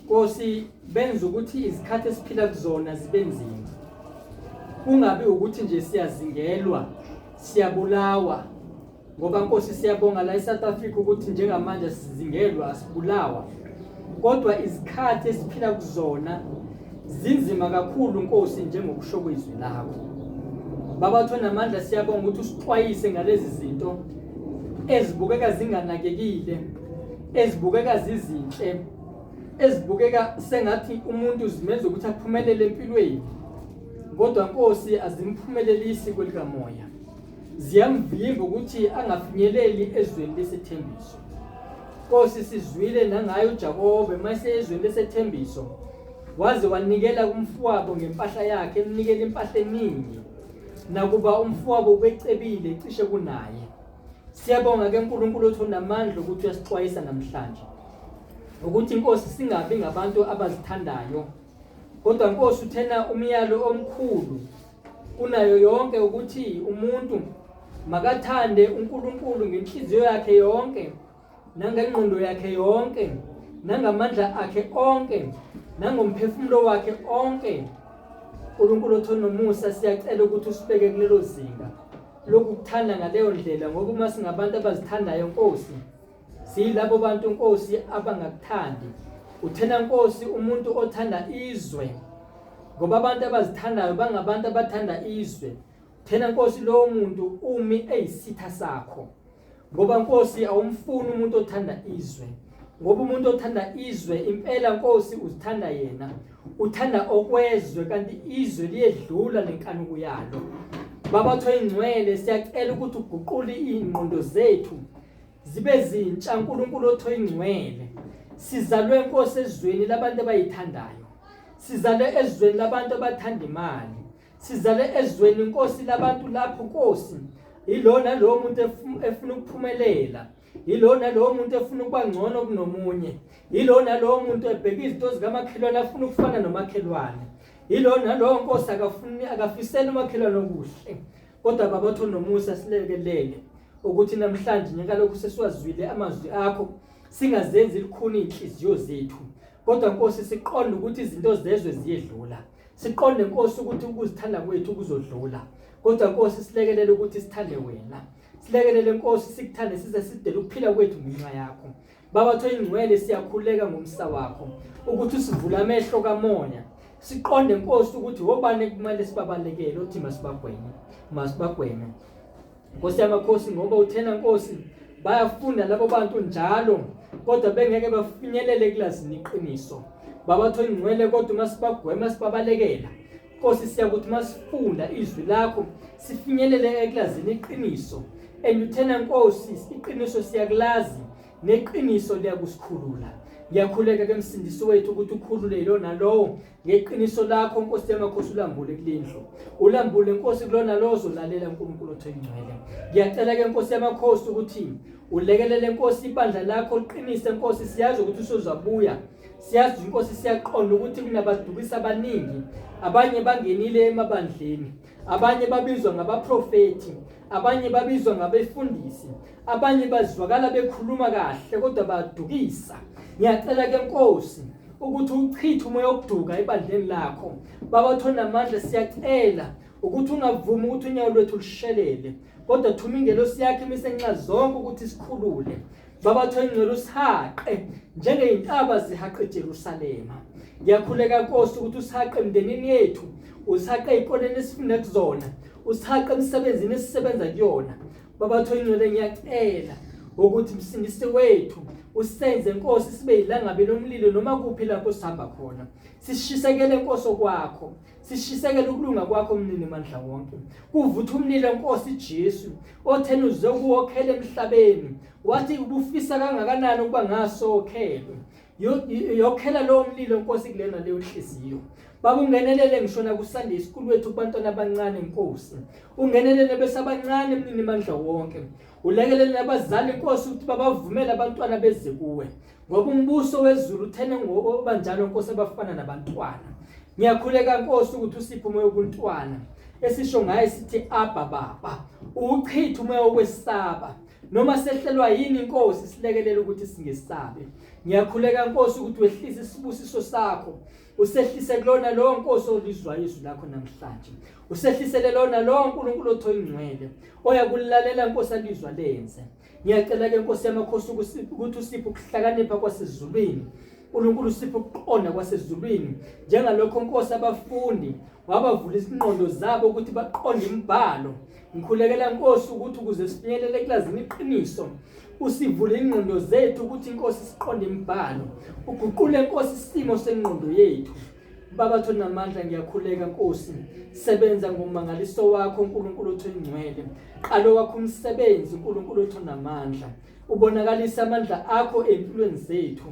A: Nkosi benza ukuthi izikhathi esiphila kuzona zibe nzima. Kungabi ukuthi nje siyazingelwa, siyabulawa. Ngoba Nkosi siyabonga la eSouth Africa ukuthi njengamanje sizingelwa asibulawa. Kodwa izikhathi esiphila kuzona zinzima kakhulu Nkosi njengokusho kwezwi lakho. Baba thona amandla siyabonga ukuthi usixwayise ngalezi zinto ezibukeka zinganakekile, ezibukeka zizinhle, ezibukeka sengathi umuntu uzimenza ukuthi aphumelele empilweni. Kodwa Nkosi azimphumelelisi kwelikamoya. Ziyamvimba ukuthi angafinyeleli ezweni lesethembiso. Nkosi sizwile nangayo uJakobe mase ezweni lesethembiso. Waze wanikela kumfowabo ngempahla yakhe, enikela impahla eningi. Nakuba umfowabo ubecebile cishe kunaye. Siyabonga ke uNkulunkulu othona amandla ukuthi uyasixwayisa namhlanje. Ukuthi Nkosi singabi ngabantu abazithandayo. Kodwa Nkosi uthena umyalo omkhulu kunayo yonke ukuthi umuntu makathande uNkulunkulu ngenhliziyo yakhe yonke, nangengqondo yakhe yonke, nangamandla akhe onke, nangomphefumulo wakhe onke. uNkulunkulu othona umusa siyacela ukuthi usibeke kulelo zinga lokuthanda ngaleyo ndlela ngoba uma singabantu abazithandayo Nkosi siyilabo bantu Nkosi abangakuthandi. Uthena Nkosi umuntu othanda izwe, ngoba abantu abazithandayo bangabantu abathanda izwe. Thena Nkosi lo muntu umi eyisitha sakho, ngoba Nkosi awumfuni umuntu othanda izwe, ngoba umuntu othanda izwe impela Nkosi uzithanda yena, uthanda okwezwe kanti izwe liyedlula lenkanuko yalo. Baba Thoyingcwele, siyacela ukuthi uguqule ingqondo zethu zibe zintsha. Nkulunkulu Thoyingcwele, sizalwe Nkosi ezweni labantu abayithandayo, sizalwe ezweni labantu abathanda imali, sizalwe ezweni Nkosi labantu lapho Nkosi ilona lo muntu efuna ukuphumelela, ilona lo muntu efuna ukuba ngcono kunomunye, ilona lo muntu ebheka izinto zikamakhelwane afuna ukufana nomakhelwane, ilona lo Nkosi akafisela umakhelwane okuhle. Kodwa Baba Thonomusa, silekelele ukuthi namhlanje njengalokhu sesiwazwile amazwi akho, singazenzi likhuni inhliziyo zethu, kodwa Nkosi siqonde ukuthi izinto zezwe ziyedlula, siqonde Nkosi ukuthi ukuzithanda kwethu kuzodlula, kodwa Nkosi silekelele ukuthi sithande wena, silekelele Nkosi sikuthande size sidele ukuphila kwethu ngenxa yakho. Baba Thoyingcwele, siyakhuleka ngomsa wakho ukuthi usivule amehlo kamoya, siqonde Nkosi ukuthi obani kumele sibabalekele uthi masibagweme. Nkosi yamakhosi, ngoba uthena Nkosi bayafunda labo bantu njalo kodwa bengeke bafinyelele kulazini iqiniso. Baba Thoyingcwele, kodwa masibagwema sibabalekela Nkosi, siyakuthi masifunda izwi lakho sifinyelele ekulazini iqiniso. Uthena Nkosi, iqiniso siyakulazi neqiniso liyakusikhulula. Ngiyakhuleka ke Msindisi wethu ukuthi ukhulule lona lowo ngeqiniso lakho Nkosi yamakhosi, ulambule kulendlu, ulambule Nkosi kulona lowo ozolalela uNkulunkulu Thoyingcwele. Ngiyacela ke Nkosi yamakhosi ukuthi ulekelele Nkosi ibandla lakho liqinise Nkosi. Siyazi ukuthi usozabuya, siyazi Nkosi, siyaqonda ukuthi kunabadukisi abaningi, abanye bangenile emabandleni, abanye babizwa ngabaprofeti, abanye babizwa ngabefundisi, abanye bazwakala bekhuluma kahle kodwa badukisa. Ngiyacela ke Nkosi ukuthi uchithe umoya wokuduka ebandleni lakho. Baba Thonamandla, siyacela ukuthi ungavumi ukuthi unyawo lwethu lishelele, kodwa thuma ingelosi yakhe imisenxa zonke ukuthi sikhulule. Baba Thoyingcwele, usihaqe njengeyintaba zihaqe eJerusalema. Ngiyakhuleka Nkosi ukuthi usihaqe emndenini yethu, usihaqe ey'koleni esifunda kuzona, usihaqe emsebenzini esisebenza kuyona. Baba Thoyingcwele, ngiyacela ukuthi Msindisi wethu usenze Nkosi sibe yilangabi lomlilo noma kuphi lapho sihamba khona. Sishisekele Nkosi kwakho, sishisekele ukulunga kwakho Mnini mandla wonke. Kuvutha umlilo Nkosi Jesu othena uze ukuwokhela emhlabeni, wathi ubufisa kangakanani ukuba ngasokhelwe. Yokhela lo mlilo Nkosi kulena leyo nhliziyo. Baba, ungenelele ngishona kusande isikhulu wethu kubantwana abancane Nkosi, ungenelele besabancane Mnini mandla wonke. Ulekelele nabazali Nkosi ukuthi babavumele abantwana beze kuwe, ngoba umbuso wezulu uthene ngobanjalo Nkosi abafana nabantwana. Ngiyakhuleka Nkosi ukuthi usiphe umoya wobuntwana esisho ngaye sithi Abba Baba, uchithe umoya wokwesaba noma sehlelwa yini Nkosi, silekelele ukuthi singesabe. Ngiyakhuleka Nkosi ukuthi wehlise isibusiso sakho, usehlise kulona lo Nkosi olizwa izwi lakho namhlanje, usehlisele lona lo Nkulunkulu Thoyingcwele oyakulalela Nkosi alizwa lenze. Ngiyacela ke Nkosi yamakhosi ukuthi usiphe ukuhlakanipha kwasezulwini, uNkulunkulu usiphe ukuqonda kwasezulwini, njengalokho Nkosi abafundi wabavula izingqondo zabo ukuthi baqonde imibhalo. Ngikhulekela Nkosi ukuthi ukuze sifinyelele kulazini iqiniso, usivule ingqondo zethu ukuthi Nkosi siqonde imibhalo, uguqule Nkosi isimo sengqondo yethu. Baba Thonamandla, ngiyakhuleka Nkosi, sebenza ngomangaliso wakho uNkulunkulu Thoyingcwele. Qalo wakho umsebenzi uNkulunkulu Thonamandla, ubonakalisa amandla akho empilweni zethu.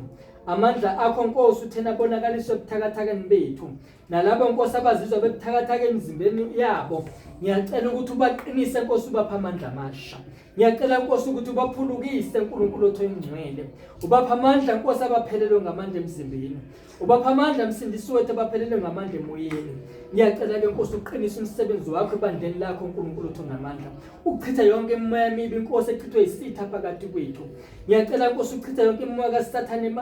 A: Amandla akho Nkosi uthena bonakalisa ebuthakathakeni bethu, nalabo Nkosi abazizwa bebuthakathaka emzimbeni yabo. Ngiyacela ukuthi ubaqinise Nkosi, ubapha amandla amasha. Ngiyacela Nkosi ukuthi ubaphulukise uNkulunkulu Thoyingcwele, ubapha amandla Nkosi abaphelelwe ngamandla emzimbeni, ubapha amandla Msindisi wethu abaphelelwe ngamandla emoyeni. Ngiyacela ke Nkosi uqinise umsebenzi wakho ebandleni lakho uNkulunkulu Thonamandla, uchitha yonke imimoya emibi Nkosi echithwe isitha phakathi kwethu. Ngiyacela Nkosi uchitha yonke imimoya kaSathane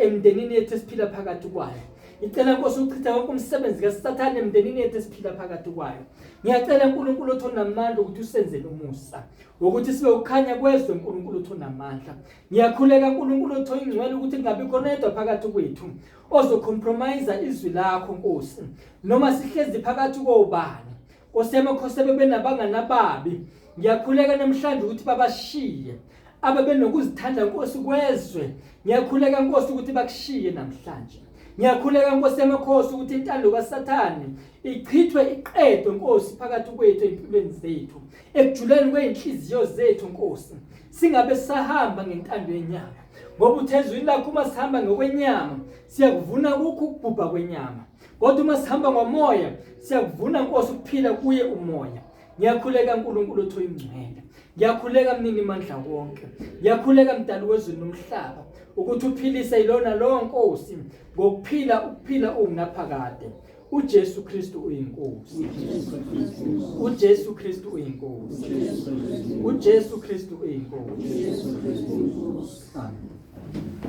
A: emndenini yethu esiphila phakathi kwayo. ngicela Nkosi uchitha wonke umsebenzi kaSathane emndenini yethu esiphila phakathi kwayo. Ngiyacela uNkulunkulu othona amandla ukuthi usenzele umusa ukuthi sibe ukhanya kwezwe uNkulunkulu othona amandla. Ngiyakhuleka uNkulunkulu othona ingcwele ukuthi kungabi khona yedwa phakathi kwethu ozocompromise izwi lakho Nkosi, noma sihlezi phakathi kobani Nkosi bebenabangana babi. Ngiyakhuleka namhlanje ukuthi babashiye ababenokuzithanda Nkosi kwezwe. Ngiyakhuleka Nkosi ukuthi bakushiye namhlanje. Ngiyakhuleka Nkosi emakhosi ukuthi intando kaSathane ichithwe iqedwe Nkosi phakathi kwethu empilweni zethu, ekujuleni kweinhliziyo zethu Nkosi. Singabe sahamba ngentando yenyama, ngoba uthezwini lakho uma sihamba ngokwenyama siyakuvuna kukho ukubhubha kwenyama, kodwa uma sihamba ngomoya siyakuvuna Nkosi ukuphila kuye umoya. Ngiyakhuleka uNkulunkulu othola ingcwele. Ngiyakhuleka mnini mandla wonke. Ngiyakhuleka mdali wezwe nomhlaba ukuthi uphilise ilona lo Nkosi ukuphila ungaphakade. uJesu Kristu uyinkosi. uJesu Kristu uyinkosi. uJesu Kristu uyinkosi. Amen.